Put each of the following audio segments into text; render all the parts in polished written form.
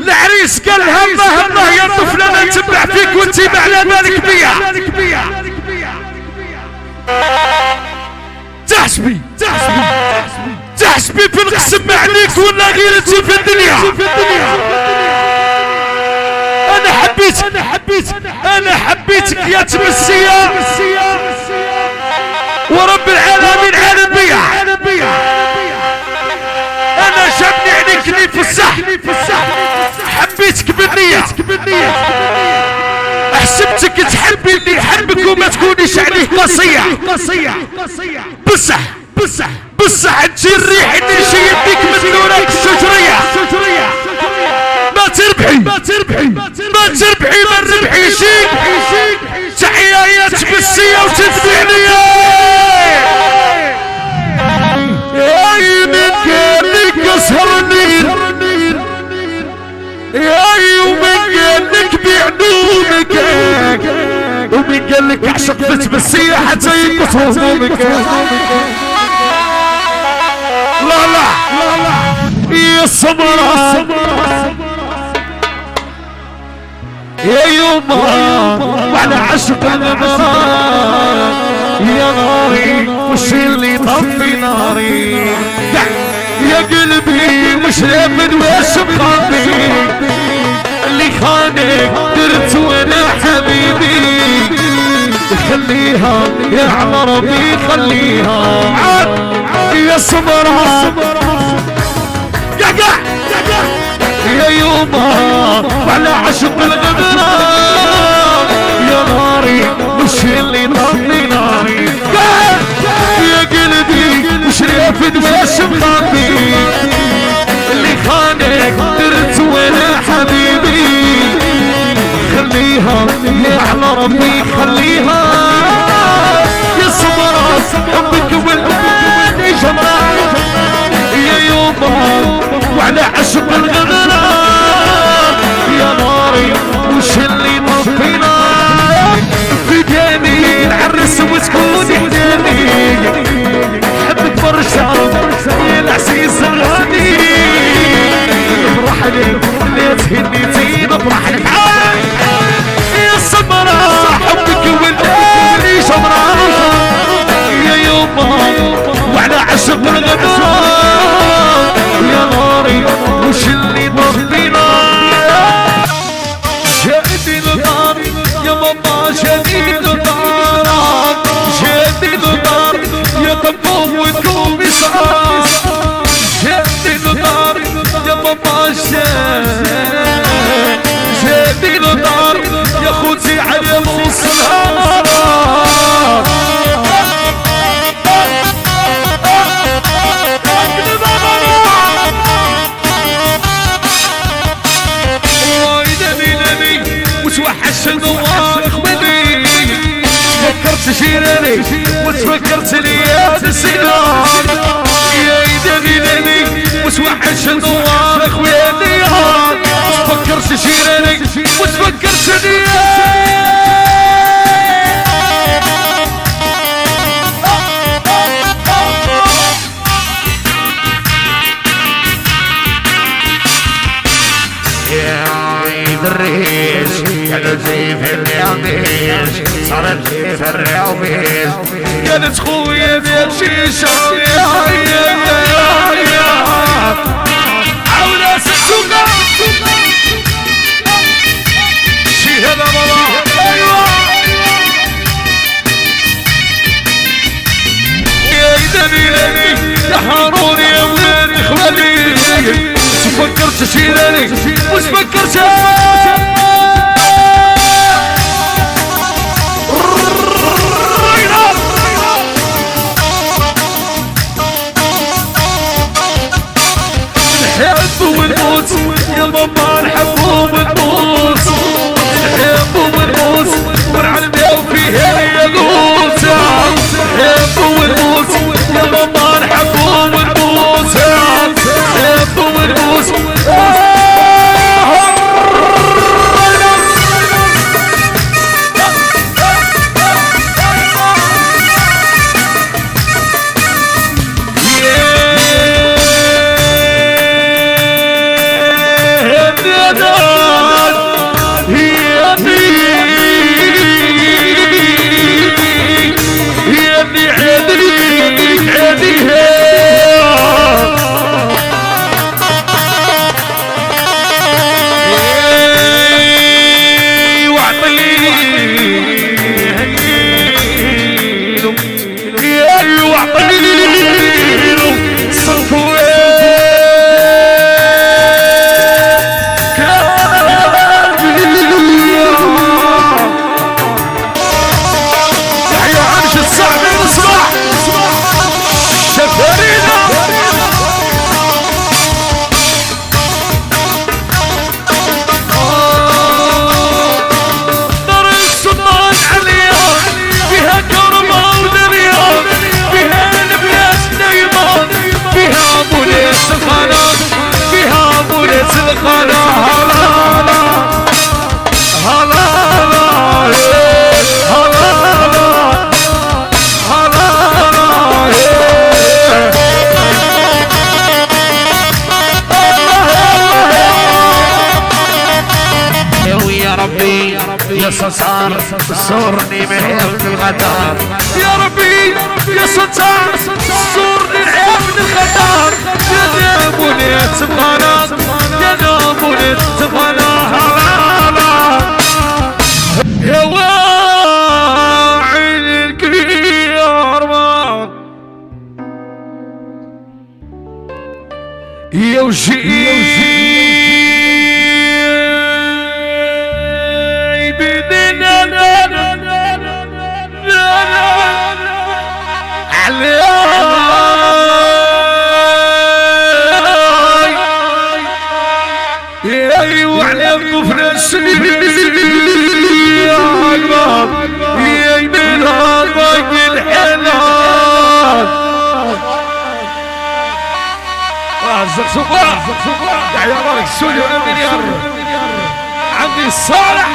العريس قال همه يا طفل انا نتبع فيك وانت على بالك بيا. تحسبي بنقسم عليك ولا غيرتي في الدنيا. انا حبيتك يا تمسية ورب العالمين عالم بيا. انا جابني عليك لي في الصح حبيتك بالنية. حسبتك تحبي اللي يحبك وما تكونيش عليه قصية. بصح انت الريح اللي جايبك من نورك الشجرية. ما تربحي ما نربحيش. تحية يا تمسية وتتبعني يا من قال لك اسهرني يا ومن قال لك بيع نومك ومن قال لك اعشق بتمسية حتى ينقص همومك. لا يا الصبر يا يوم وعلى عشق الغرام يا ناري وش اللي طفي ناري يا قلبي مش لابد وش بخاطري اللي خانك درت وانا حبيبي خليها يا عمربي خليها يا صبرها يا يومها وعلى عشق الغدران يا ناري وش اللي طفي ناري يا قلبي وش رافد وش بخاطري اللي خانك درت وانا حبيبي خليها يا على ربي خليها يا صبرات حبك والبني جمرات يا يومها وعلى عشق الغدران يا ناري وش اللي طفينا في ديني نعرس وتكوني حداني حبك برشا يا العسيس الغني افرح لي اللي تهنيتي نفرح لك يا الصبرة حبك والداني جمرة يا يومها وعلى عشق الغدران يا ناري وش اللي طفينا شادي الدار يا ماما شادي الدار شادي الدار يا طبوب وتقومي صار شادي الدار يا ماما شادي الدار يا خوتي على موصلها وتوحش النوار اخواني فكرت شيراني وتفكرت لي يا السنان يا ايداني وتوحش النوار اخواني فكرت شيراني وتفكرت لي الريش كانت زي في الرياضيش صارت زي في الرياضيش كانت خويا ديال شيشة عاونا سكوكا شي هذا بابا يا ايداني يا هارون يا ولاد اخواني فكرت شيلاني مش فكرت نحب ونموت يا ماما نحب ونموت نحب ونموت ونعلمها فيها يا قوت نحب ونموت يا ماما نحب ونموت نحب ونموت ناس يا ابني عيديك عيديها يا ستار صورني من الغدار يا ربي يا ستار صورني من الغدار يا نابوني تبغانا يا نابوني تبغانا يا واعي الكريم يا وجي وعلى الطفل يا عقباب يا يمين هالباق الحلال زقزقة يا بارك السوري ولا مليار عندي الصالح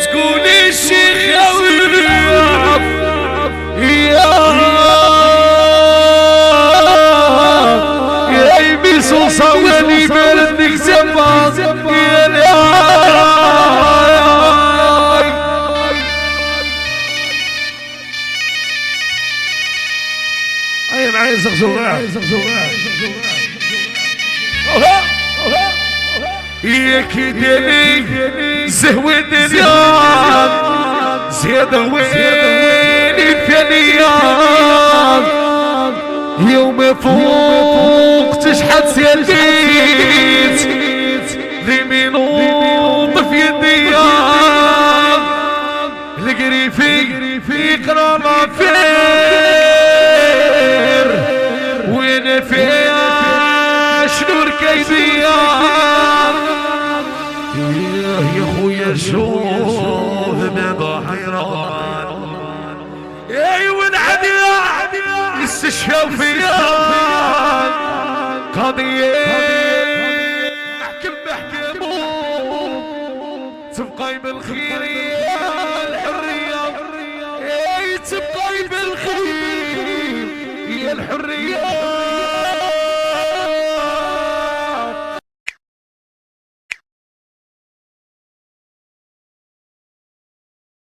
تقولي الشيخ وقف يا يبي صوصة ولي بلدك زباط يا معي زغزوغة يا كدني زهوة دنيا زيادة ويني ثانية يوم فوق تشحت سيديت ذي نوض في يدي القريفي في قرامة فير وين فيها شنور كيفية يا خويا شوف بابا حيران يا ونعدي استشهاد فيا قضية احكم بحكمه تبقى بالخير يا الحرية تبقى بالخير يا الحرية